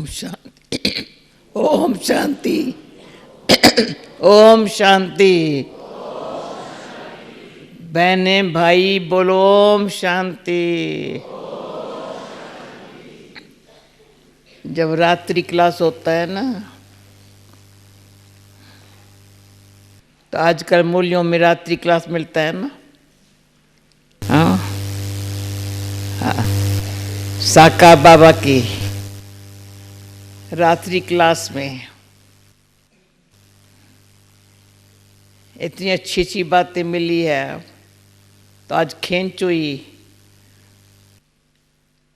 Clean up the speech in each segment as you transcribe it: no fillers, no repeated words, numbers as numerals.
ओम शांति। ओम शांति। ओम शांति। बहने भाई बोलो ओम शांति। जब रात्रि क्लास होता है ना, तो आजकल मूल्यों में रात्रि क्लास मिलता है ना। हाँ, हाँ। साका बाबा की रात्रि क्लास में इतनी अच्छी अच्छी बातें मिली है, तो आज खेंच हुई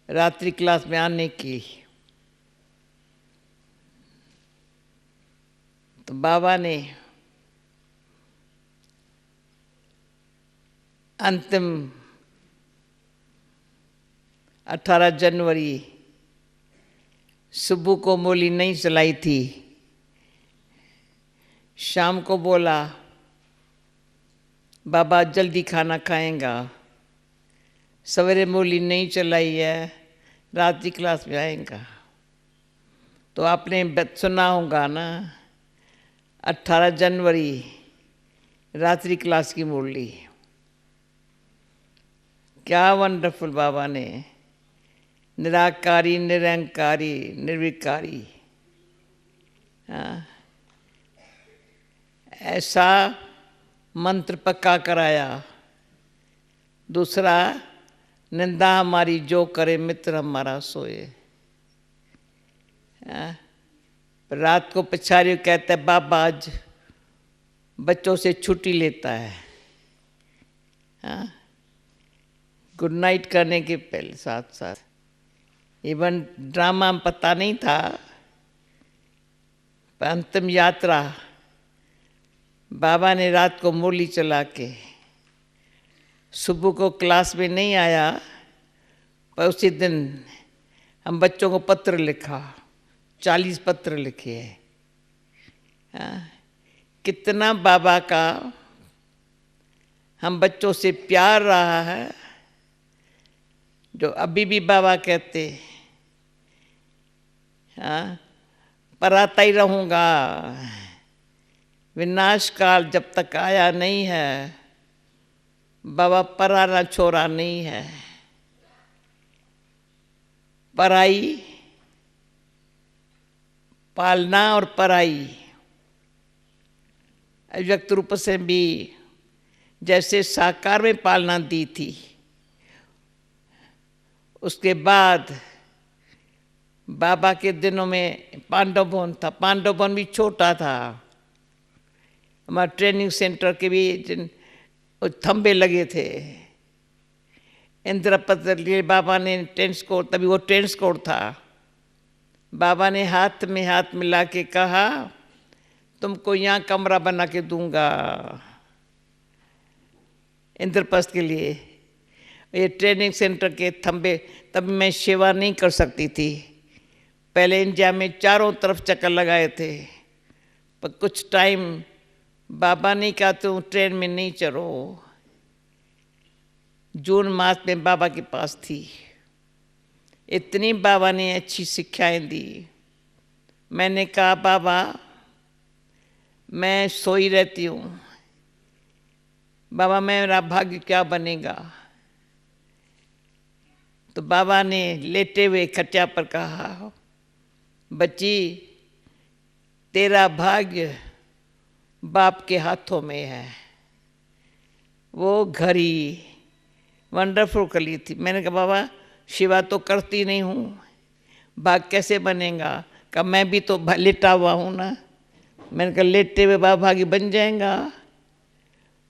रात्रि क्लास में आने की। तो बाबा ने अंतिम 18 जनवरी सुबह को मूली नहीं चलाई थी। शाम को बोला बाबा जल्दी खाना खाएगा, सवेरे मूली नहीं चलाई है, रात्रि क्लास में आएगा। तो आपने सुना होगा ना, 18 जनवरी रात्रि क्लास की मुरली। क्या वंडरफुल बाबा ने, निराकारी, निरंकारी, निर्विकारी, ऐसा मंत्र पक्का कराया। दूसरा, निंदा हमारी जो करे मित्र हमारा सोए। रात को पछारी कहता है बाबा आज बच्चों से छुट्टी लेता है। गुड नाइट करने के पहले साथ साथ इवन ड्रामा पता नहीं था, पर अंतिम यात्रा बाबा ने रात को मुरली चला के, सुबह को क्लास में नहीं आया, पर उसी दिन हम बच्चों को पत्र लिखा, 40 पत्र लिखे हैं। कितना बाबा का हम बच्चों से प्यार रहा है, जो अभी भी बाबा कहते पराता ही रहूँगा, विनाश काल जब तक आया नहीं है, बाबा पराना छोरा नहीं है। पराई पालना और पराई अव्यक्त रूप से भी जैसे साकार में पालना दी थी, उसके बाद बाबा के दिनों में पांडव भवन था। पांडव भवन भी छोटा था। हमारे ट्रेनिंग सेंटर के भी थंबे लगे थे। इंद्रपत्र लिए बाबा ने टेंस कोड, तभी वो टेंस कोड था। बाबा ने हाथ में हाथ मिला के कहा तुमको यहाँ कमरा बना के दूंगा इंद्रप्रस्थ के लिए। ये ट्रेनिंग सेंटर के थंबे, तब मैं सेवा नहीं कर सकती थी। पहले इंडिया में चारों तरफ चक्कर लगाए थे, पर कुछ टाइम बाबा ने कहा तुम ट्रेन में नहीं चलो। जून मास में बाबा के पास थी। इतनी बाबा ने अच्छी शिक्षाएं दी। मैंने कहा बाबा मैं सोई रहती हूँ, बाबा मेरा भाग्य क्या बनेगा। तो बाबा ने लेटे हुए खटिया पर कहा बच्ची तेरा भाग्य बाप के हाथों में है। वो घड़ी वंडरफुल कली थी। मैंने कहा बाबा सेवा तो करती नहीं हूँ, भाग्य कैसे बनेगा। कहा मैं भी तो लेटा हुआ हूँ ना। मैंने कहा लेटे हुए बाबा भाग्य बन जाएगा।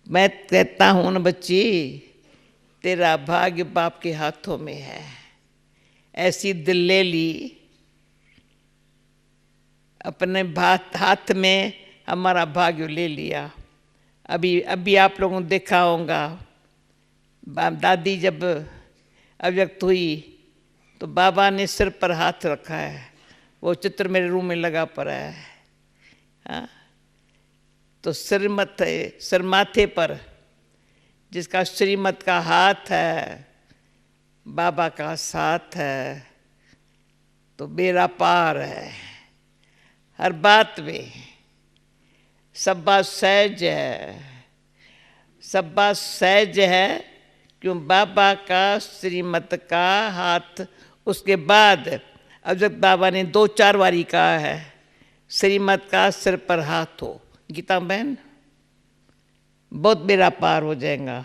मैं कहता हूँ ना बच्ची तेरा भाग्य बाप के हाथों में है। ऐसी दिल ले ली, अपने हाथ में हमारा भाग्य ले लिया। अभी आप लोगों ने देखा होगा, दादी जब अव्यक्त हुई तो बाबा ने सिर पर हाथ रखा है। वो चित्र मेरे रूम में लगा पड़ा है। तो सिर माथे पर जिसका श्रीमत का हाथ है, बाबा का साथ है, तो बेड़ा पार है हर बात में, सब बात सहज है, सब बात सहज है। क्यों? बाबा का श्रीमत का हाथ। उसके बाद अब जब बाबा ने 2-4 बारी कहा है श्रीमत का सिर पर हाथ हो, गीता बहन, बहुत बेड़ा पार हो जाएगा।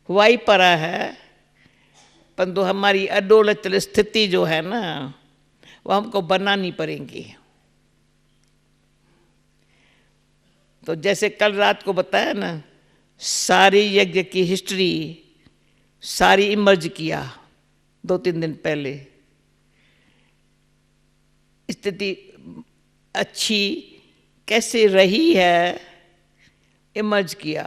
हुआ ही पड़ा है, परंतु हमारी अडोलचल स्थिति जो है ना, वो हमको बनानी पड़ेगी। तो जैसे कल रात को बताया ना, सारी यज्ञ की हिस्ट्री सारी इमर्ज किया 2-3 दिन पहले। स्थिति अच्छी कैसे रही है इमर्ज किया।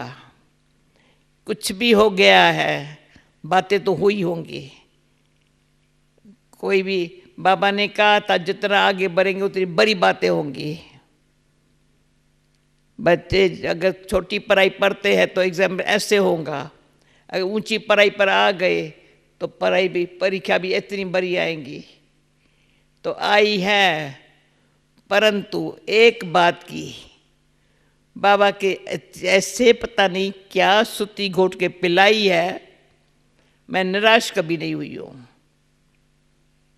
कुछ भी हो गया है, बातें तो हुई होंगी। कोई भी, बाबा ने कहा था जितना आगे बढ़ेंगे उतनी बड़ी बातें होंगी। बच्चे अगर छोटी पढ़ाई पढ़ते हैं तो एग्जाम ऐसे होगा, अगर ऊंची पढ़ाई पर आ गए तो पढ़ाई भी, परीक्षा भी इतनी बड़ी आएंगी। तो आई है, परंतु एक बात की, बाबा के ऐसे पता नहीं क्या सुती घोट के पिलाई है, मैं निराश कभी नहीं हुई हूँ,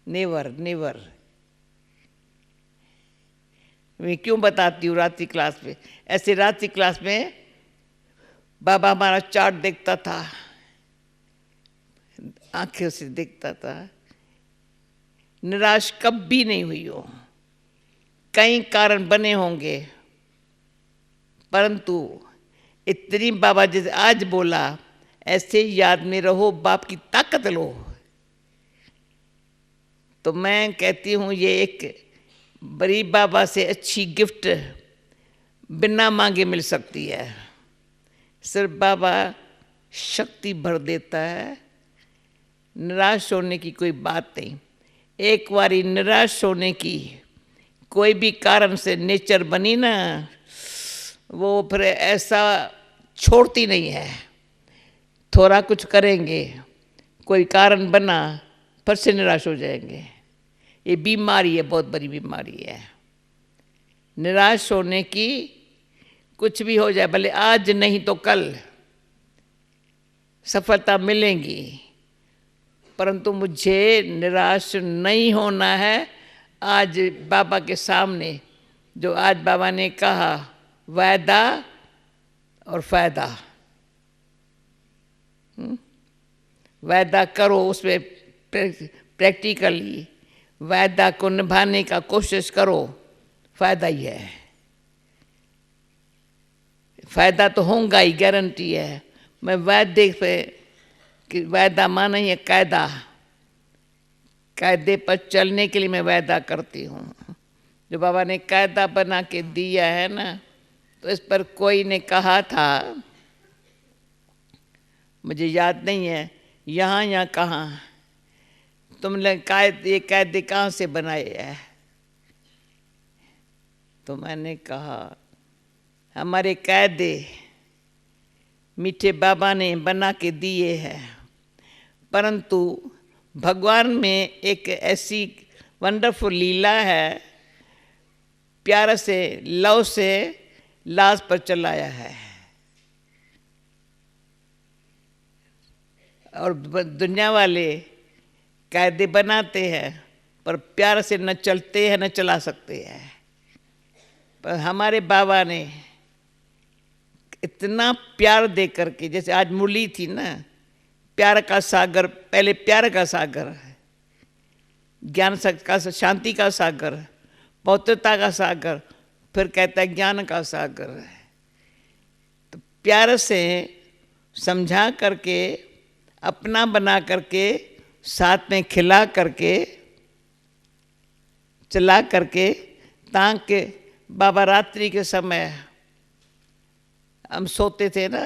नेवर नेवर। मैं क्यों बताती हूँ रात्रि क्लास में? ऐसे रात्रि क्लास में बाबा हमारा चार्ट देखता था, आंखें से देखता था, निराश कभी नहीं हुई हो। कई कारण बने होंगे, परंतु इतनी बाबा जैसे आज बोला, ऐसे याद में रहो, बाप की ताकत लो। तो मैं कहती हूँ ये एक बड़ी बाबा से अच्छी गिफ्ट बिना मांगे मिल सकती है। सिर्फ बाबा शक्ति भर देता है, निराश होने की कोई बात नहीं। एक बारी निराश होने की कोई भी कारण से नेचर बनी ना, वो फिर ऐसा छोड़ती नहीं है। थोड़ा कुछ करेंगे, कोई कारण बना, फिर से निराश हो जाएंगे। ये बीमारी है, बहुत बड़ी बीमारी है निराश होने की। कुछ भी हो जाए, भले आज नहीं तो कल सफलता मिलेगी, परंतु मुझे निराश नहीं होना है। आज बाबा के सामने जो आज बाबा ने कहा, वायदा और फायदा, वायदा करो, उसमें प्रैक्टिकली वायदा को निभाने का कोशिश करो, फायदा ही है। फायदा तो होगा ही, गारंटी है। मैं वायदे पे कि वायदा माना ही है कायदा, कायदे पर चलने के लिए मैं वायदा करती हूँ। जो बाबा ने कायदा बना के दिया है ना, तो इस पर कोई ने कहा था, मुझे याद नहीं है यहाँ या कहाँ, तुमने ये कायदे कहाँ से बनाए हैं? तो मैंने कहा हमारे कायदे मीठे बाबा ने बना के दिए हैं, परंतु भगवान में एक ऐसी वंडरफुल लीला है, प्यार से, लव से लाश पर चलाया है। और दुनिया वाले कायदे बनाते हैं पर प्यार से न चलते हैं न चला सकते हैं। पर हमारे बाबा ने इतना प्यार दे करके, जैसे आज मुरली थी ना, प्यार का सागर, पहले प्यार का सागर, ज्ञान का, शांति का सागर, पवित्रता का सागर, फिर कहता है ज्ञान का सागर। तो प्यार से समझा करके, अपना बना करके, साथ में खिला करके, चला करके, ताकि बाबा रात्रि के समय हम सोते थे ना,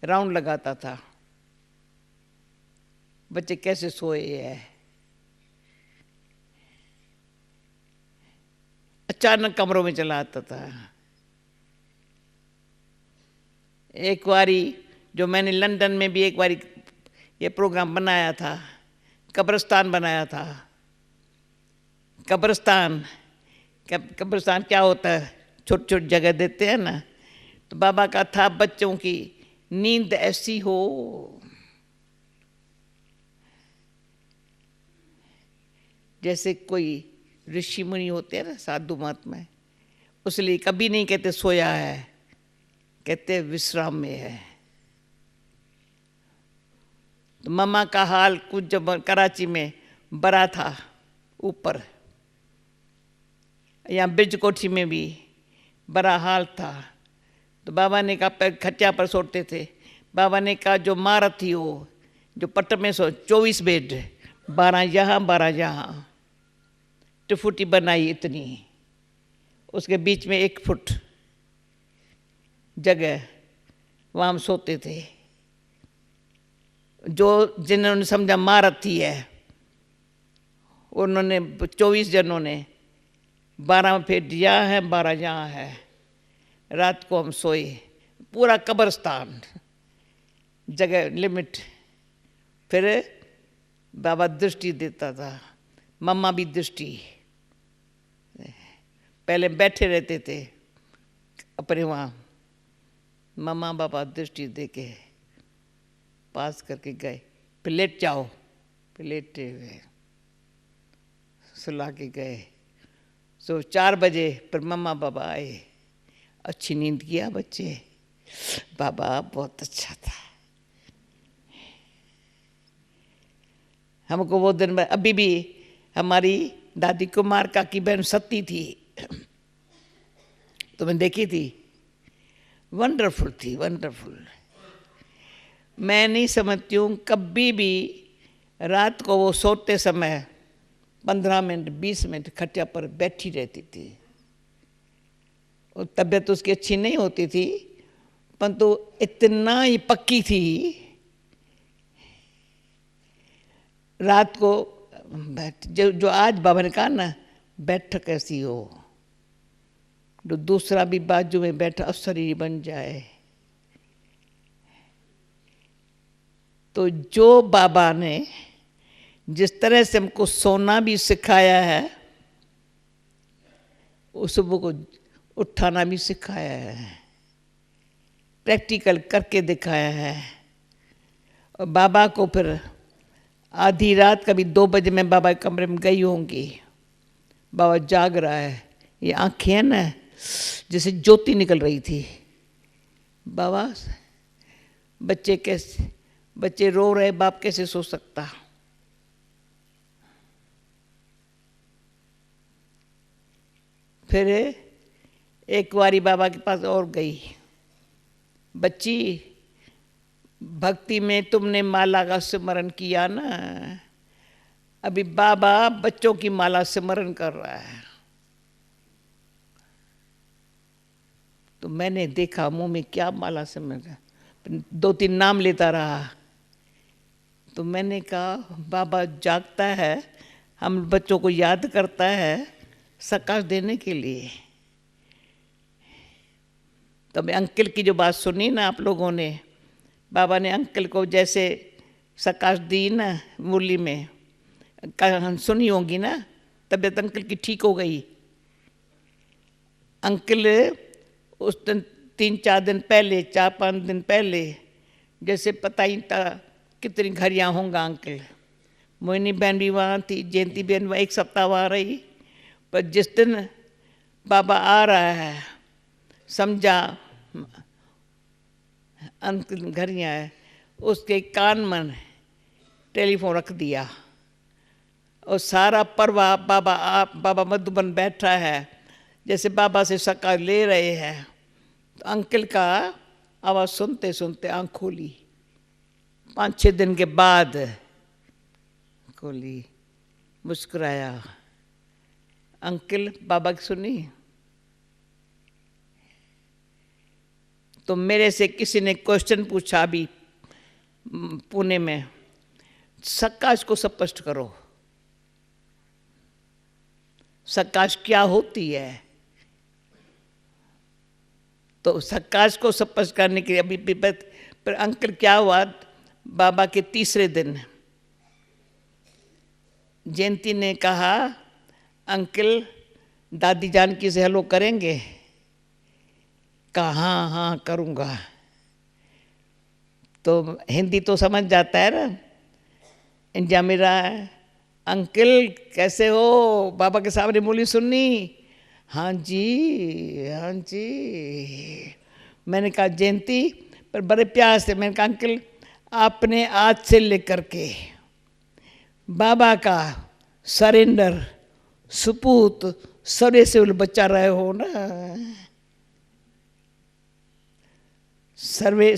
राउंड लगाता था, बच्चे कैसे सोए हैं, अचानक कमरों में चला आता था। एक बारी जो मैंने लंदन में भी एक बारी ये प्रोग्राम बनाया था, कब्रिस्तान बनाया था, कब्रिस्तान, कब्रिस्तान क्या होता है, छोटी छोटी जगह देते हैं ना। तो बाबा का था बच्चों की नींद ऐसी हो जैसे कोई ऋषि मुनि होते हैं ना, साधु महात्मा, उसलिए कभी नहीं कहते सोया है, कहते विश्राम में है। तो मम्मा का हाल कुछ जब कराची में बड़ा था ऊपर, यहाँ ब्रिज कोठी में भी बड़ा हाल था। तो बाबा ने कहा, खटिया पर सोते थे, बाबा ने कहा जो मारत थी वो जो पट में 24 बेड, 12 यहाँ 12 यहाँ, टुफुटी बनाई इतनी, उसके बीच में 1 फुट जगह, वहाँ हम सोते थे। जो जिन्होंने समझा मारत थी है, उन्होंने 24 जनों ने 12 फीट यहाँ है 12 यहाँ है। रात को हम सोए, पूरा कब्रिस्तान, जगह लिमिट। फिर बाबा दृष्टि देता था, मम्मा भी दृष्टि। पहले बैठे रहते थे अपने वहाँ, मम्मा बाबा दृष्टि दे के पास करके गए, फिर लेट जाओ, फिर लेटे हुए सुला के गए। 4 बजे फिर मम्मा बाबा आए, अच्छी नींद किया बच्चे, बाबा बहुत अच्छा था। हमको वो दिन में अभी भी हमारी दादी कुमार का की बहन सती थी, तो मैं देखी थी, वंडरफुल थी, वंडरफुल। मैं नहीं समझती हूँ कभी भी रात को वो सोते समय 15 मिनट 20 मिनट खटिया पर बैठी रहती थी। और तबीयत उसकी अच्छी नहीं होती थी, परंतु इतना ही पक्की थी, रात को बैठ, जो आज बाबा ने कहा ना बैठक ऐसी हो, जो दूसरा भी बाजू में बैठा अवसर ही बन जाए। तो जो बाबा ने जिस तरह से हमको सोना भी सिखाया है, उस सुबह को उठाना भी सिखाया है, प्रैक्टिकल करके दिखाया है। और बाबा को फिर आधी रात कभी 2 बजे मैं बाबा के कमरे में गई होंगी, बाबा जाग रहा है, ये आँखें हैं ना जैसे ज्योति निकल रही थी। बाबा बच्चे कैसे, बच्चे रो रहे, बाप कैसे सो सकता। फिर एक बारी बाबा के पास और गई, बच्ची भक्ति में तुमने माला का स्मरण किया ना, अभी बाबा बच्चों की माला स्मरण कर रहा है। तो मैंने देखा मुंह में क्या माला स्मरण, 2-3 नाम लेता रहा। तो मैंने कहा बाबा जागता है, हम बच्चों को याद करता है सकाश देने के लिए। तो मैं अंकल की जो बात सुनी ना आप लोगों ने, बाबा ने अंकल को जैसे सकाश दी ना मुरली में, सुनी होगी ना, तबीयत अंकल की ठीक हो गई। अंकल उस दिन 3-4 दिन पहले, 4-5 दिन पहले, जैसे पता ही था कितनी घड़ियाँ होंगे अंकल। मोहिनी बहन भी वहाँ थी, जयंती बहन वहाँ 1 सप्ताह वहाँ रही। पर जिस दिन बाबा आ रहा है समझा अंकल घड़ियाँ है, उसके कान में टेलीफोन रख दिया और सारा परवाह बाबा मधुबन बैठा है, जैसे बाबा से सकाश ले रहे हैं। तो अंकल का आवाज़ सुनते सुनते आँख खोली, 5-6 दिन के बाद खोली, मुस्कुराया, अंकल बाबा की सुनी। तो मेरे से किसी ने क्वेश्चन पूछा अभी पुणे में, सकाश को स्पष्ट करो, सकाश क्या होती है। तो सकाश को स्पष्ट करने के लिए अभी पर अंकल क्या हुआ, बाबा के 3रे दिन जयंती ने कहा अंकल दादी जानकी से हेलो करेंगे? कहा हाँ हाँ करूँगा। तो हिंदी तो समझ जाता है ना। इंडिया में रहा है, अंकल कैसे हो, बाबा के सामने बोली सुननी, हाँ जी हाँ जी। मैंने कहा जयंती, पर बड़े प्यार से मैंने कहा अंकल आपने आज से लेकर के बाबा का सरेंडर सुपूत सरे से बचा रहे हो ना, सर्वे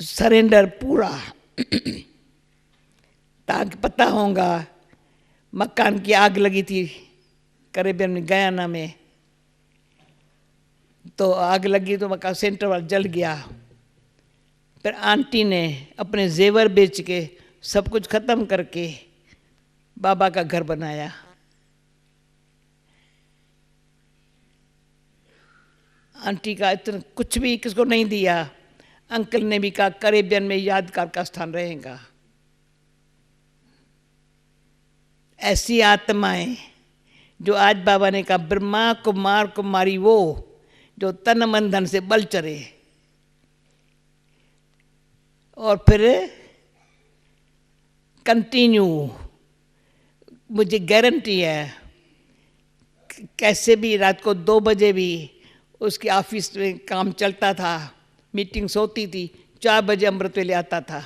सरेंडर पूरा। ताकि पता होगा, मकान की आग लगी थी करेबियन में, गयाना में, तो आग लगी तो मकान सेंटर वाला जल गया। फिर आंटी ने अपने जेवर बेच के सब कुछ खत्म करके बाबा का घर बनाया। आंटी का इतना कुछ भी किसको नहीं दिया। अंकल ने भी कहा करेबियन में यादगार का स्थान रहेगा। ऐसी आत्माएं जो आज बाबा ने कहा ब्रह्मा कुमार कुमारी वो जो तन मन धन से बल चरे, और फिर कंटिन्यू, मुझे गारंटी है कैसे भी रात को 2 बजे भी उसके ऑफिस में काम चलता था, मीटिंग्स होती थी, 4 बजे अमृत वेले आता था।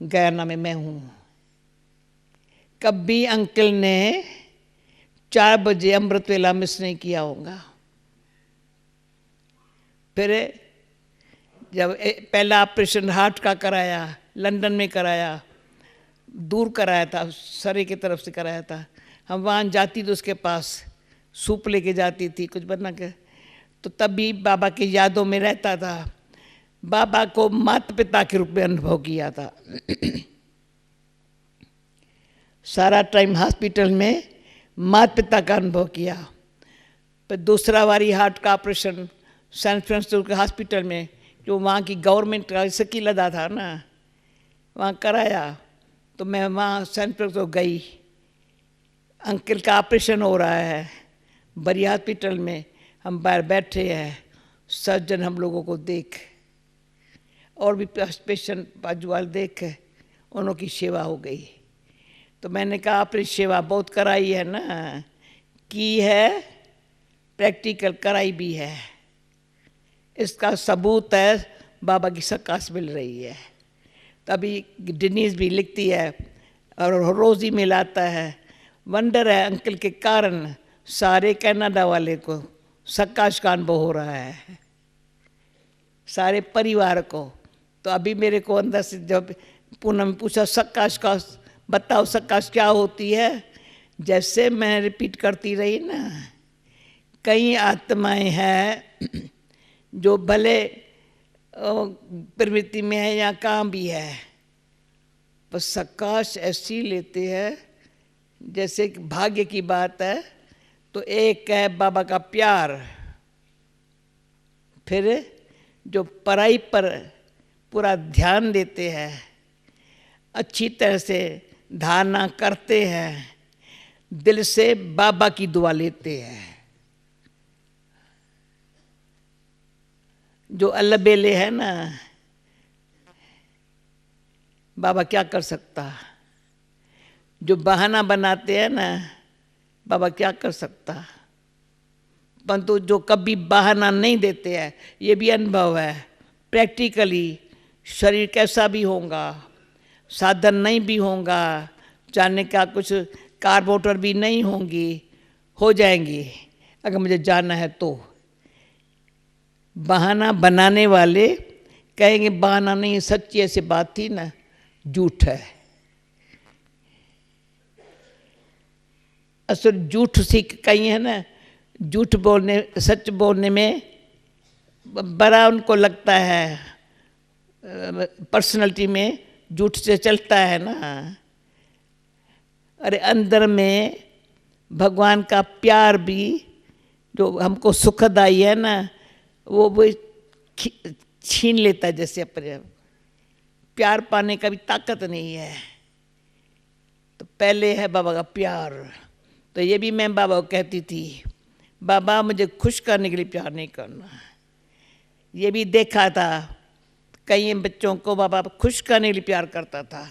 गयाना में मैं हूँ, कभी अंकल ने 4 बजे अमृत वेला मिस नहीं किया होगा। फिर जब पहला ऑपरेशन हार्ट का कराया, लंदन में कराया, दूर कराया था, सरे की तरफ से कराया था। हम वहाँ जाती तो उसके पास सूप लेके जाती थी कुछ बना के, तो तब भी बाबा की यादों में रहता था। बाबा को माता पिता के रूप में अनुभव किया था। सारा टाइम हॉस्पिटल में माता पिता का अनुभव किया। फिर दूसरा बारी हार्ट का ऑपरेशन सैन फ्रांसिस्को के हॉस्पिटल में, जो वहाँ की गवर्नमेंट का सकी लदा था ना, वहाँ कराया। तो मैं वहाँ सैन फ्रांसिस्को गई, अंकल का ऑपरेशन हो रहा है बड़ी हॉस्पिटल में, हम बाहर बैठे हैं, सर्जन हम लोगों को देख, और भी पेशेंट बाजू वाले देख, उन्हों की सेवा हो गई। तो मैंने कहा आपने सेवा बहुत कराई है ना, की है, प्रैक्टिकल कराई भी है, इसका सबूत है बाबा की सकाश मिल रही है। तभी डिनीज भी लिखती है और रोज ही मिलाता है, वंडर है अंकल के कारण सारे कनाडा वाले को सकाश का अनुभव हो रहा है, सारे परिवार को। तो अभी मेरे को अंदर से जब पूनम पूछा सकाश का बताओ, सकाश क्या होती है, जैसे मैं रिपीट करती रही ना, कई आत्माएं हैं जो भले प्रवृत्ति में है या काम भी है, पर सकाश ऐसी लेते हैं जैसे भाग्य की बात है। तो एक है बाबा का प्यार, फिर जो पढ़ाई पर पूरा ध्यान देते हैं, अच्छी तरह से धारणा करते हैं, दिल से बाबा की दुआ लेते हैं। जो अल्लबेले है ना, बाबा क्या कर सकता, जो बहाना बनाते हैं ना, बाबा क्या कर सकता। परंतु जो कभी बहाना नहीं देते हैं, ये भी अनुभव है प्रैक्टिकली, शरीर कैसा भी होगा, साधन नहीं भी होगा, जाने का कुछ कार मोटर भी नहीं होंगी, हो जाएंगी अगर मुझे जाना है तो। बहाना बनाने वाले कहेंगे बहाना नहीं, सच्ची ऐसी बात थी ना, झूठ है। असल झूठ सीख कहीं है ना, झूठ बोलने सच बोलने में बड़ा उनको लगता है, पर्सनैलिटी में झूठ से चलता है ना। अरे अंदर में भगवान का प्यार भी जो हमको सुखदाई है ना, वो छीन लेता है। जैसे अपने प्यार पाने का भी ताकत नहीं है, तो पहले है बाबा का प्यार, तो ये भी मैं बाबा को कहती थी, बाबा मुझे खुश करने के लिए प्यार नहीं करना। ये भी देखा था कई बच्चों को बाबा खुश करने के लिए प्यार करता था।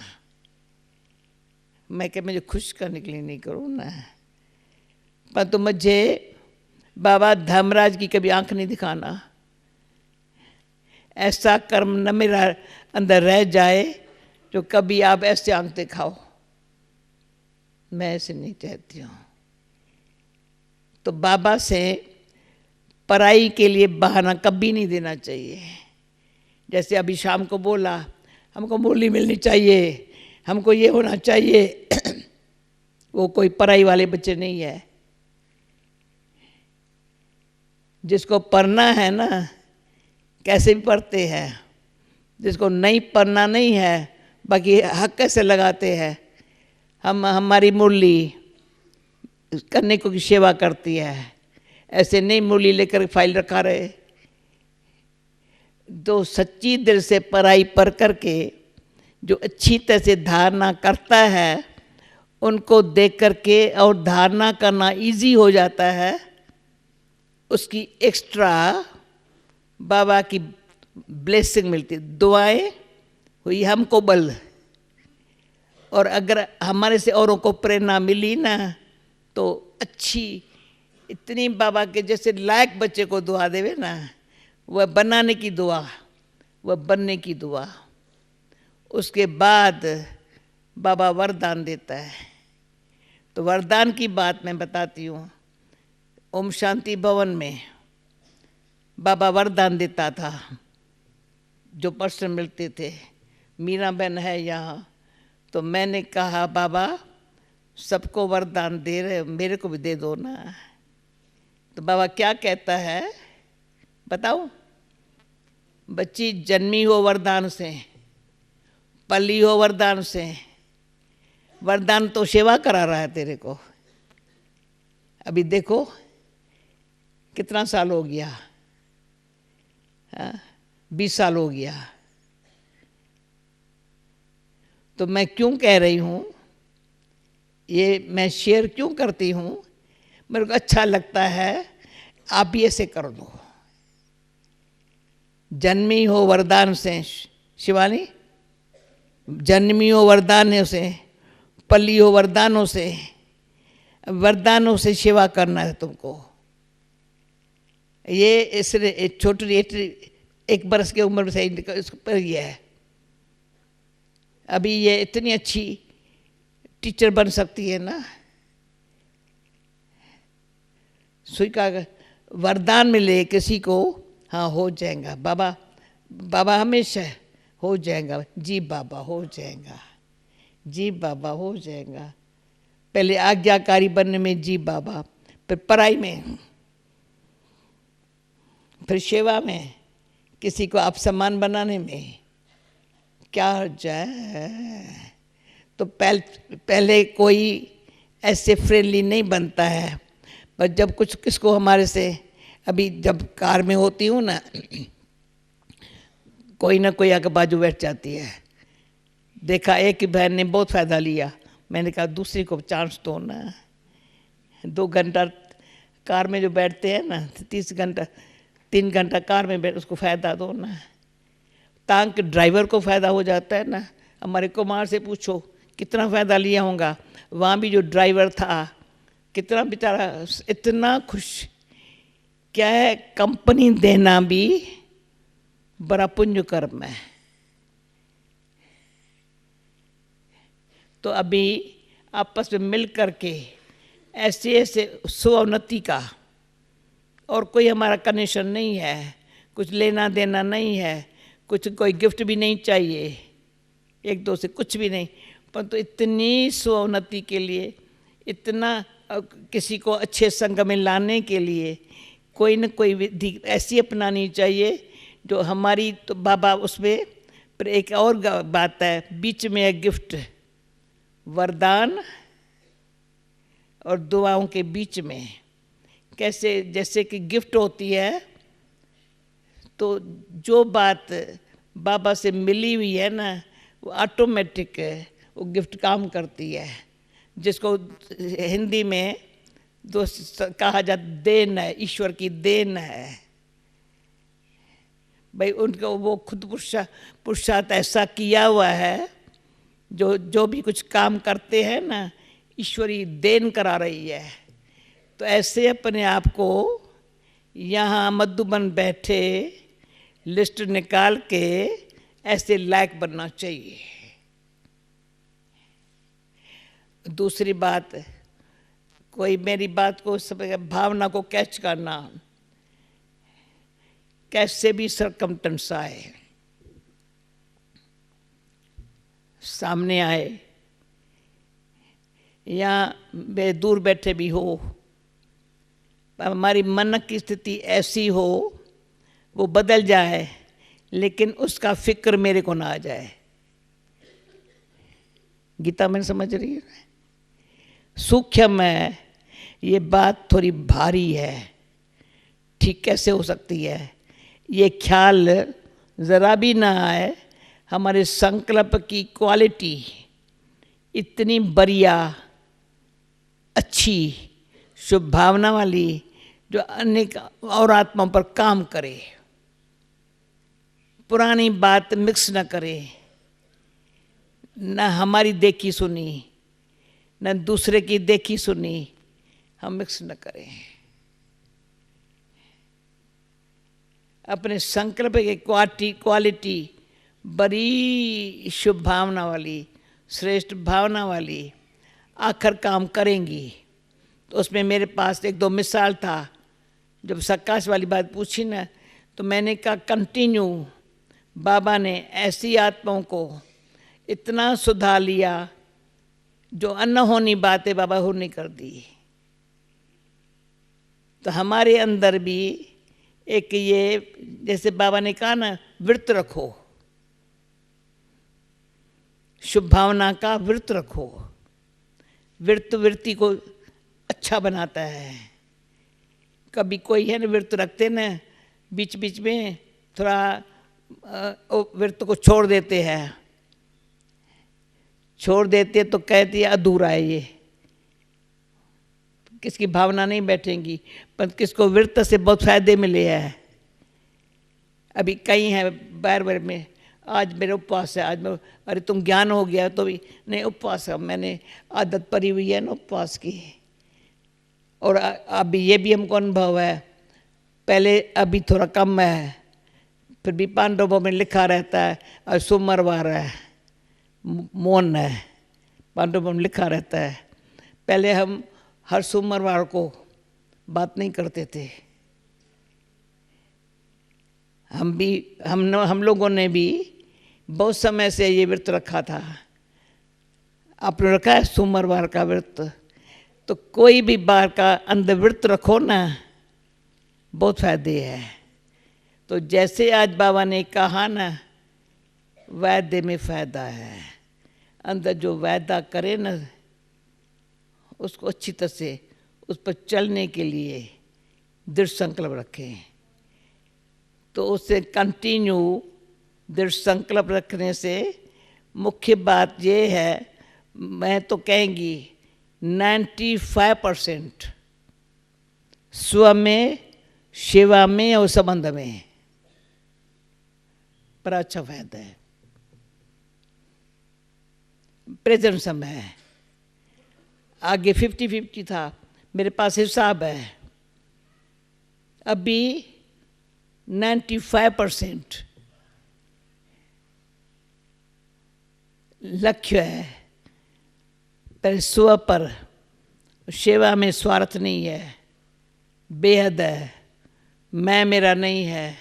मैं मुझे खुश करने के लिए नहीं करूँ ना। पर तो मुझे बाबा धर्मराज की कभी आंख नहीं दिखाना, ऐसा कर्म न मेरा अंदर रह जाए जो कभी आप ऐसे आंख दिखाओ। मैं ऐसे नहीं चाहती हूँ। तो बाबा से पढ़ाई के लिए बहाना कभी नहीं देना चाहिए। जैसे अभी शाम को बोला हमको मुरली मिलनी चाहिए, हमको ये होना चाहिए वो कोई पढ़ाई वाले बच्चे नहीं है। जिसको पढ़ना है ना कैसे भी पढ़ते हैं, जिसको नहीं पढ़ना नहीं है बाकी हक कैसे लगाते हैं। हमारी मुरली करने को की सेवा करती है, ऐसे नहीं मुरली लेकर फाइल रखा रहे। जो सच्ची दिल से पढ़ाई पढ़ करके जो अच्छी तरह से धारणा करता है उनको देख करके और धारणा करना इजी हो जाता है। उसकी एक्स्ट्रा बाबा की ब्लेसिंग मिलती, दुआएं हुई हमको बल। और अगर हमारे से औरों को प्रेरणा मिली ना तो अच्छी इतनी बाबा के जैसे लायक बच्चे को दुआ देवे ना, वह बनाने की दुआ, वह बनने की दुआ। उसके बाद बाबा वरदान देता है। तो वरदान की बात मैं बताती हूँ। ओम शांति भवन में बाबा वरदान देता था। जो पर्सन मिलते थे, मीरा बहन है यहाँ, तो मैंने कहा बाबा सबको वरदान दे रहे, मेरे को भी दे दो ना। तो बाबा क्या कहता है बताओ? बच्ची जन्मी हो वरदान से, पली हो वरदान से। वरदान तो सेवा करा रहा है तेरे को। अभी देखो कितना साल हो गया, 20 साल हो गया। तो मैं क्यों कह रही हूँ, ये मैं शेयर क्यों करती हूँ, मेरे को अच्छा लगता है। आप भी ऐसे कर दो। जन्मी हो वरदान से, शिवानी जन्मी हो वरदान से, पली हो वरदानों से। वरदानों से सेवा करना है तुमको। ये इसलिए छोटी 1 बरस की उम्र से इस पर ये है। अभी ये इतनी अच्छी टीचर बन सकती है ना। स्वीकार वरदान मिले किसी को, हाँ हो जाएगा बाबा। बाबा हमेशा हो जाएगा, जी बाबा हो जाएगा, जी बाबा हो जाएगा। पहले आज्ञाकारी बनने में जी बाबा, फिर पढ़ाई में, फिर सेवा में, किसी को आप सम्मान बनाने में क्या हो जाए। तो पहले कोई ऐसे फ्रेंडली नहीं बनता है, पर जब कुछ किसको हमारे से, अभी जब कार में होती हूँ ना, कोई ना कोई आके बाजू बैठ जाती है। देखा एक ही बहन ने बहुत फ़ायदा लिया, मैंने कहा दूसरी को चांस दो ना। 2 घंटा कार में जो बैठते हैं ना, 3 घंटा कार में बैठ, उसको फ़ायदा दो ना। ताकि ड्राइवर को फ़ायदा हो जाता है ना। हमारे कुमार से पूछो कितना फ़ायदा लिया होगा। वहाँ भी जो ड्राइवर था कितना बेचारा इतना खुश। क्या है, कंपनी देना भी बड़ा पुण्य कर्म है। तो अभी आपस में मिल करके ऐसे ऐसे स्वोन्नति का, और कोई हमारा कनेक्शन नहीं है, कुछ लेना देना नहीं है, कुछ कोई गिफ्ट भी नहीं चाहिए, 1-2 से कुछ भी नहीं। पर तो इतनी स्वोन्नति के लिए, इतना किसी को अच्छे संग में लाने के लिए कोई न कोई विधि ऐसी अपनानी चाहिए जो हमारी। तो बाबा उसमें पर एक और बात है, बीच में है गिफ्ट, वरदान और दुआओं के बीच में। कैसे, जैसे कि गिफ्ट होती है तो जो बात बाबा से मिली हुई है ना, वो ऑटोमेटिक वो गिफ्ट काम करती है। जिसको हिंदी में कहा जाता देन है, ईश्वर की देन है भाई। उनको वो खुद पुरुषार्थ ऐसा किया हुआ है, जो भी कुछ काम करते हैं ना, ईश्वरी देन करा रही है। तो ऐसे अपने आप को यहाँ मधुबन बैठे लिस्ट निकाल के ऐसे लायक बनना चाहिए। दूसरी बात, कोई मेरी बात को भावना को कैच करना, कैसे भी सरकमटेंस आए, सामने आए या वे दूर बैठे भी हो, हमारी मन की स्थिति ऐसी हो वो बदल जाए, लेकिन उसका फिक्र मेरे को ना आ जाए। गीता में समझ रही है? सूक्ष्म है ये बात, थोड़ी भारी है। ठीक कैसे हो सकती है? ये ख्याल ज़रा भी ना आए हमारे संकल्प की क्वालिटी इतनी बढ़िया, अच्छी, शुभ भावना वाली, जो अनेक और आत्माओं पर काम करे, पुरानी बात मिक्स न करे, न हमारी देखी सुनी न दूसरे की देखी सुनी हम मिक्स न करें। अपने संकल्प की क्वालिटी बड़ी शुभ भावना वाली, श्रेष्ठ भावना वाली आखिर काम करेंगी। तो उसमें मेरे पास एक दो मिसाल था। जब सकाश वाली बात पूछी ना, तो मैंने कहा कंटिन्यू बाबा ने ऐसी आत्माओं को इतना सुधार लिया जो अनहोनी बातें बाबा होनी कर दी। तो हमारे अंदर भी एक ये, जैसे बाबा ने कहा ना, व्रत रखो, शुभ भावना का व्रत रखो। व्रत वृत्ति को अच्छा बनाता है। कभी कोई है ना व्रत रखते ना, बीच बीच में थोड़ा व्रत को छोड़ देते हैं, छोड़ देते तो कहती है अधूरा है ये, किसकी भावना नहीं बैठेंगी। पर किसको व्रत से बहुत फायदे मिले हैं। अभी कई हैं बार बार में, आज मेरे उपवास है, आज मैं, अरे तुम ज्ञान हो गया तो भी नहीं, उपवास है, मैंने आदत पड़ी हुई है ना उपवास की। और अभी ये भी हमको अनुभव है, पहले अभी थोड़ा कम है, फिर भी पांडवों में लिखा रहता है, और सोमवार है, मौन है, पांडवों में लिखा रहता है। पहले हम हर सोमवार को बात नहीं करते थे। हम लोगों ने भी बहुत समय से ये व्रत रखा था। आपने रखा है सोमवार का व्रत? तो कोई भी बार का अंदर व्रत रखो ना, बहुत फायदे है। तो जैसे आज बाबा ने कहा ना, वैद्य में फायदा है। अंदर जो वैदा करे ना, उसको अच्छी तरह से उस पर चलने के लिए दृढ़ संकल्प रखें। तो उससे कंटिन्यू दृढ़ संकल्प रखने से मुख्य बात ये है, मैं तो कहेंगी 95% स्व में, सेवा में और संबंध में पर अच्छा फायदा है। प्रेजेंट समय है, आगे 50-50 था, मेरे पास हिसाब है, अभी 95% लक्ष्य है। पर स्व पर, सेवा में स्वार्थ नहीं है, बेहद है, मैं मेरा नहीं है,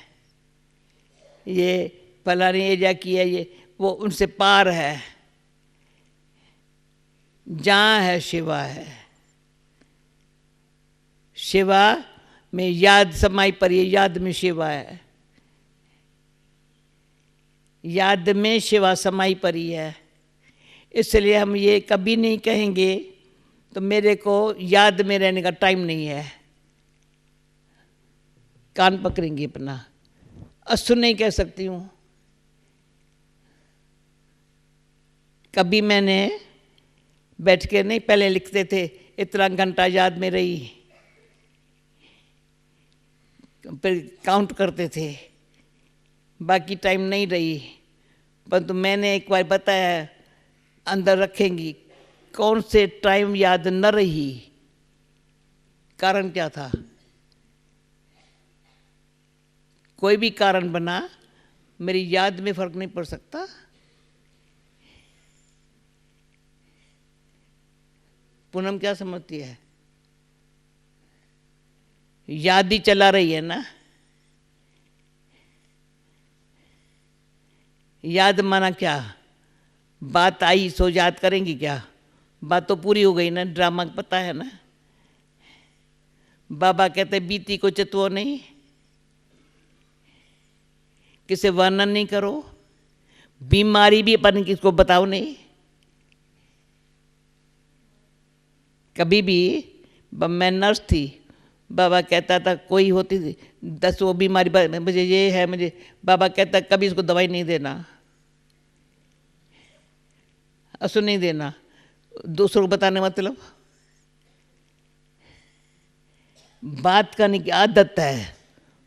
ये फलानी एरिया की है, ये वो उनसे पार है। जहाँ है सेवा है, सेवा में याद समाई पर, ये याद में सेवा है, याद में सेवा समाई परी है। इसलिए हम ये कभी नहीं कहेंगे तो मेरे को याद में रहने का टाइम नहीं है, कान पकड़ेंगे अपना। असुर नहीं कह सकती हूँ। कभी मैंने बैठ के नहीं, पहले लिखते थे इतना घंटा याद में रही, फिर काउंट करते थे, बाकी टाइम नहीं रही। परंतु मैंने एक बार बताया, अंदर रखेंगी, कौन से टाइम याद न रही, कारण क्या था? कोई भी कारण बना, मेरी याद में फर्क नहीं पड़ सकता। पूनम क्या समझती है? याद ही चला रही है ना। याद माना क्या? बात आई सो याद करेंगी क्या? बात तो पूरी हो गई ना, ड्रामा पता है ना। बाबा कहते बीती को चितवो नहीं, किसे वर्णन नहीं करो, बीमारी भी अपन किसको बताओ नहीं। कभी भी मैं नर्स थी, बाबा कहता था कोई होती थी 10 वो बीमारी, मुझे ये है, मुझे, बाबा कहता कभी इसको दवाई नहीं देना, असुर नहीं देना। दूसरों को बताने मतलब बात करने की आदत है,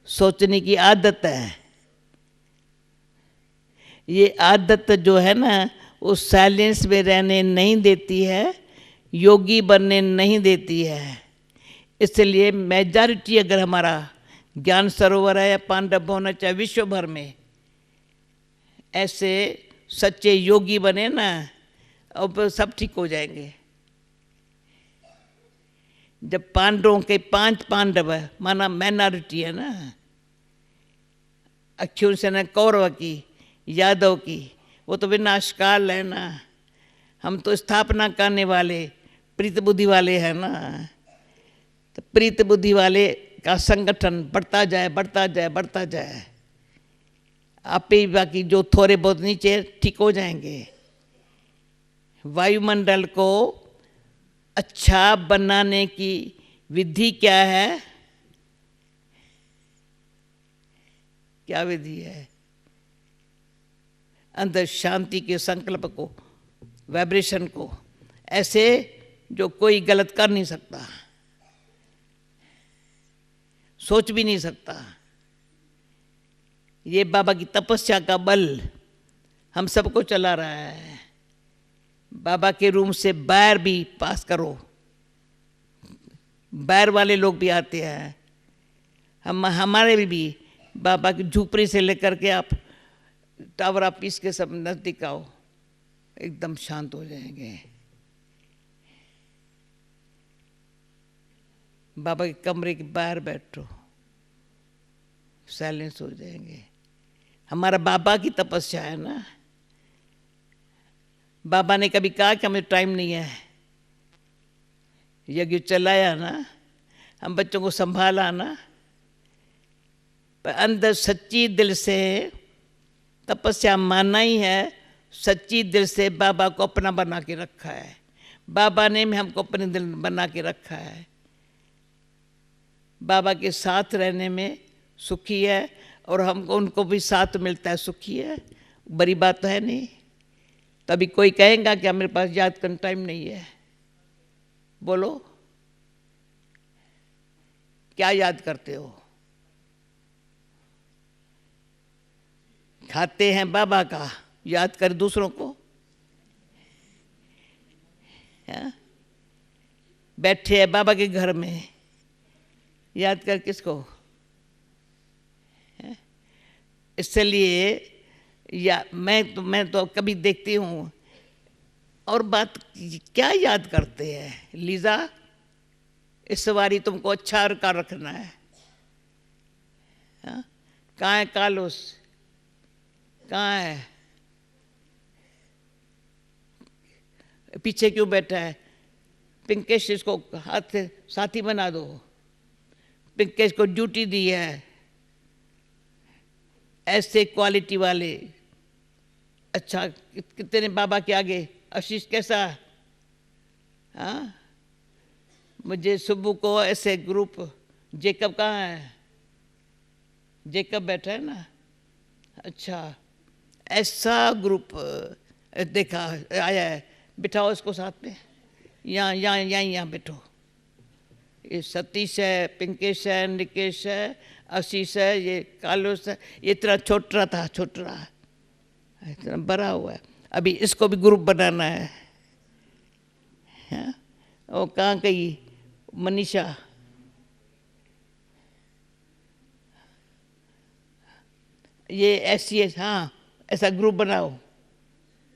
सोचने की आदत है। ये आदत जो है ना, वो साइलेंस में रहने नहीं देती है, योगी बनने नहीं देती है। इसलिए मेजॉरिटी अगर हमारा ज्ञान सरोवर है या पांडव होना चाहे विश्व भर में, ऐसे सच्चे योगी बने ना, अब सब ठीक हो जाएंगे। जब पांडवों के 5 पांडव है, माना माइनॉरिटी है ना, अक्षुण सेना कौरव की, यादव की, वो तो विनाशकाल है ना। हम तो स्थापना करने वाले प्रीत बुद्धि वाले हैं ना। तो प्रीत बुद्धि वाले का संगठन बढ़ता जाए, बढ़ता जाए, बढ़ता जाए, आप ही बाकी जो थोड़े बहुत नीचे ठीक हो जाएंगे। वायुमंडल को अच्छा बनाने की विधि क्या है? क्या विधि है? अंदर शांति के संकल्प को, वाइब्रेशन को, ऐसे जो कोई गलत कर नहीं सकता, सोच भी नहीं सकता। ये बाबा की तपस्या का बल हम सबको चला रहा है। बाबा के रूम से बाहर भी पास करो, बाहर वाले लोग भी आते हैं। हमारे भी बाबा की झोपड़ी से लेकर के आप टावर ऑफिस के सब नजदीक आओ, एकदम शांत हो जाएंगे। बाबा के कमरे के बाहर बैठो, साइलेंस हो जाएंगे। हमारा बाबा की तपस्या है ना। बाबा ने कभी कहा कि हमें टाइम नहीं है, यज्ञ चलाया ना, हम बच्चों को संभाला ना, पर अंदर सच्ची दिल से तपस्या मानना ही है। सच्ची दिल से बाबा को अपना बना के रखा है। बाबा ने हमको अपने दिल बना के रखा है। बाबा के साथ रहने में सुखी है, और हमको उनको भी साथ मिलता है, सुखी है। बड़ी बात तो है नहीं। तभी कोई कहेगा कि मेरे पास याद करने टाइम नहीं है। बोलो, क्या याद करते हो? खाते हैं बाबा का, याद कर दूसरों को। है? बैठे हैं बाबा के घर में, याद कर किसको? इसलिए या मैं तो कभी देखती हूँ, और बात क्या याद करते हैं? लीजा, इस बारी तुमको अच्छा का रखना है। कहाँ है कालूस? कहाँ है? पीछे क्यों बैठा है? पिंकेश, इसको हाथ से साथी बना दो। पिंकेश को ड्यूटी दी है। ऐसे क्वालिटी वाले, अच्छा कितने बाबा के आगे। आशीष कैसा? हाँ, मुझे सुबह को ऐसे ग्रुप, जेकब कहाँ है? जेकब बैठा है ना। अच्छा, ऐसा ग्रुप देखा आया है, बिठाओ इसको साथ में। यहाँ बैठो। ये सतीश है, पिंकेश है, निकेश है, आशीष है, ये कालोस है। ये इतना छोटा था, छोटा इतना बड़ा हुआ है। अभी इसको भी ग्रुप बनाना है। हाँ? वो कहाँ गई मनीषा? ये ऐसी है, हाँ ऐसा ग्रुप बनाओ,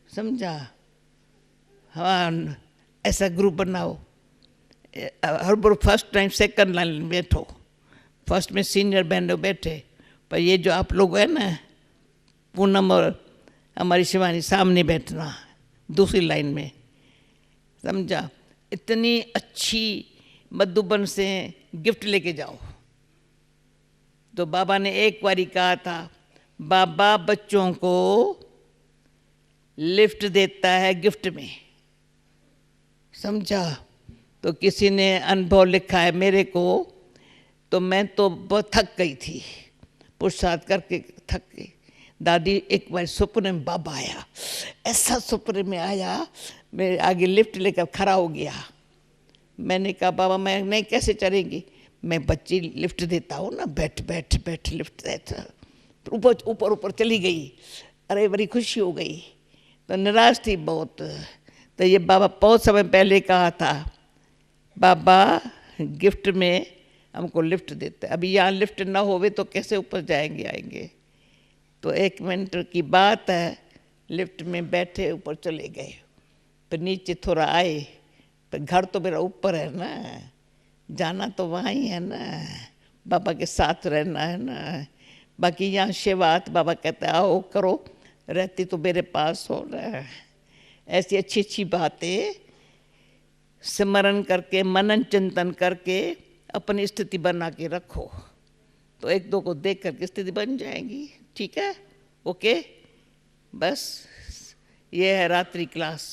समझा? हाँ ऐसा ग्रुप बनाओ। हर बार फर्स्ट लाइन सेकंड लाइन में बैठो। फर्स्ट में सीनियर बहनों बैठे, पर ये जो आप लोग हैं ना, पूनम और हमारी शिवानी, सामने बैठना दूसरी लाइन में, समझा? इतनी अच्छी मधुबन से गिफ्ट लेके जाओ। तो बाबा ने एक बारी कहा था, बाबा बच्चों को लिफ्ट देता है गिफ्ट में, समझा? तो किसी ने अनुभव लिखा है मेरे को, तो मैं तो बहुत थक गई थी, पुरुषार्थ करके थक गई। दादी एक बार सपने में बाबा आया, ऐसा सपने में आया, मेरे आगे लिफ्ट लेकर खड़ा हो गया। मैंने कहा बाबा मैं नहीं कैसे चलेंगी? मैं बच्ची लिफ्ट देता हूँ ना, बैठ बैठ बैठ लिफ्ट देता। ऊपर ऊपर ऊपर चली गई। अरे बड़ी खुशी हो गई। तो निराश थी बहुत। तो ये बाबा बहुत समय पहले कहा था, बाबा गिफ्ट में हमको लिफ्ट देते। अभी यहाँ लिफ्ट ना होवे तो कैसे ऊपर जाएंगे आएंगे? तो 1 मिनट की बात है, लिफ्ट में बैठे ऊपर चले गए, पर नीचे थोड़ा आए। पर घर तो मेरा ऊपर है ना, जाना तो वहाँ ही है ना, बाबा के साथ रहना है ना। बाकी यहाँ सेवात बाबा कहते आओ करो, रहती तो मेरे पास हो ना। ऐसी अच्छी अच्छी बातें स्मरण करके, मनन चिंतन करके अपनी स्थिति बना के रखो, तो एक दो को देख करके स्थिति बन जाएगी। ठीक है, ओके। बस ये है रात्रि क्लास।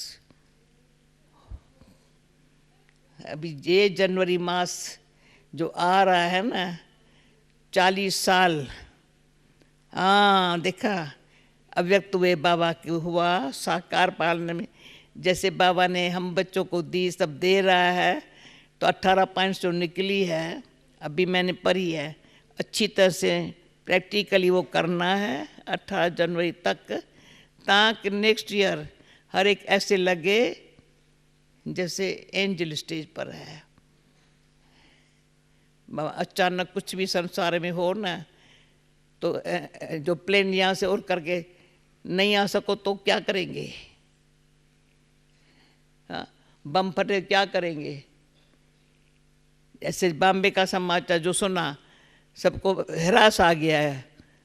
अभी ये जनवरी मास जो आ रहा है ना, 40 साल, हाँ देखा, अव्यक्त हुए बाबा के हुआ साकार पालने में। जैसे बाबा ने हम बच्चों को दी, सब दे रहा है, तो 18 जो निकली है, अभी मैंने पढ़ी है, अच्छी तरह से प्रैक्टिकली वो करना है 18 जनवरी तक, ताकि नेक्स्ट ईयर हर एक ऐसे लगे जैसे एंजल स्टेज पर है। अचानक कुछ भी संसार में हो ना, तो जो प्लेन यहाँ से उड़ करके नहीं आ सको तो क्या करेंगे? हाँ, बम फटे क्या करेंगे? ऐसे बॉम्बे का समाचार जो सुना, सबको हरास आ गया है।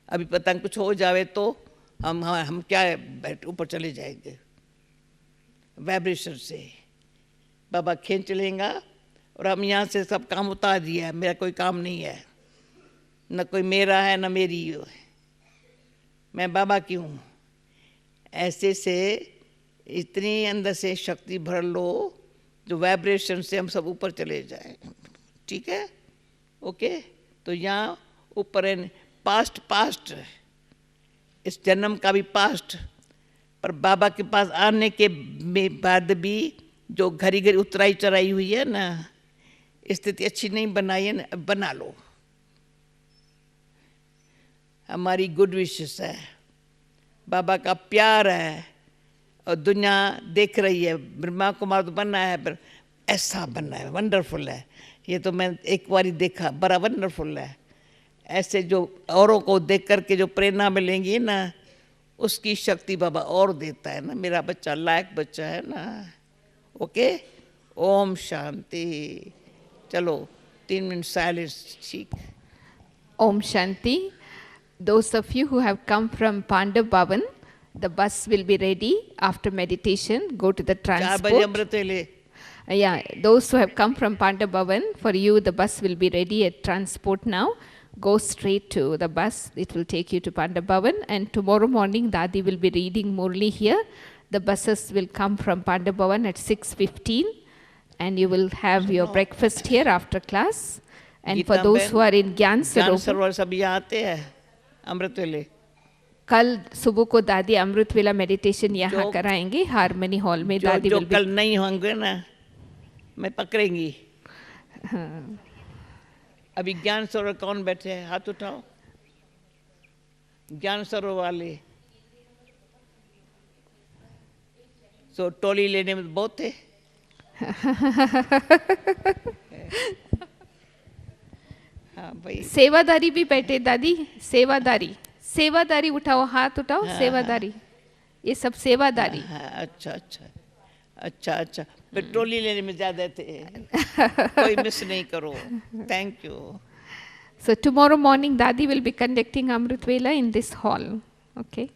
अभी पता नहीं कुछ हो जावे तो हम क्या बैठ ऊपर चले जाएंगे वाइब्रेशन से। बाबा खींच लेगा और हम यहाँ से सब काम उतार दिया है। मेरा कोई काम नहीं है, न कोई मेरा है न मेरी है, मैं बाबा की हूँ। ऐसे से इतनी अंदर से शक्ति भर लो जो वाइब्रेशन से हम सब ऊपर चले जाएं। ठीक है, ओके। तो यहाँ ऊपर है पास्ट, इस जन्म का भी पास्ट, पर बाबा के पास आने के बाद भी जो घड़ी घड़ी उतराई चढ़ाई हुई है ना, स्थिति अच्छी नहीं बनाई है ना, बना लो। हमारी गुड विशेस है, बाबा का प्यार है, और दुनिया देख रही है। ब्रह्मा कुमार तो बनना है, पर ऐसा बनना है, वंडरफुल है। ये तो मैं एक बार ही देखा, बड़ा वंडरफुल है। ऐसे जो औरों को देख करके जो प्रेरणा मिलेंगी ना, उसकी शक्ति बाबा और देता है ना। मेरा बच्चा लायक बच्चा है ना। ओके, ओम शांति। चलो 3 मिनट साइलेंस। ठीक, Om Shanti. Those of you who have come from Pandav Bhavan, the bus will be ready after meditation. Go to the 4 बजे transport. अमृत वेले। Yeah, those who have come from Pandav Bhavan, for you the bus will be ready at transport now. Go straight to the bus. It will take you to Pandav Bhavan. And tomorrow morning, Dadi will be reading Murli here. The buses will come from Pandav Bhavan at 6:15. And you will have your breakfast here after class. And for those who are in Gyan Sarovar, सब यहाँ आते हैं अमृत वेले। कल सुबह को दादी अमृत वेला मेडिटेशन यहाँ कराएंगे हारमोनी हॉल में। दादी जो will be कल नहीं होंगे ना, मैं पकड़ेंगी। अभी ज्ञान सरोवर कौन बैठे हैं, हाथ उठाओ। ज्ञान सरोवर वाले सो टोली लेने में बहुत थे। हाँ भाई, सेवादारी भी बैठे दादी, सेवादारी, सेवादारी उठाओ, हाथ उठाओ। सेवादारी, ये सब सेवादारी। हाँ, अच्छा अच्छा अच्छा अच्छा, फिर टोली लेने में ज्यादा थे। कोई मिस नहीं करो। Thank you. So tomorrow morning Dadi will be conducting Amrit Vela in this hall. Okay.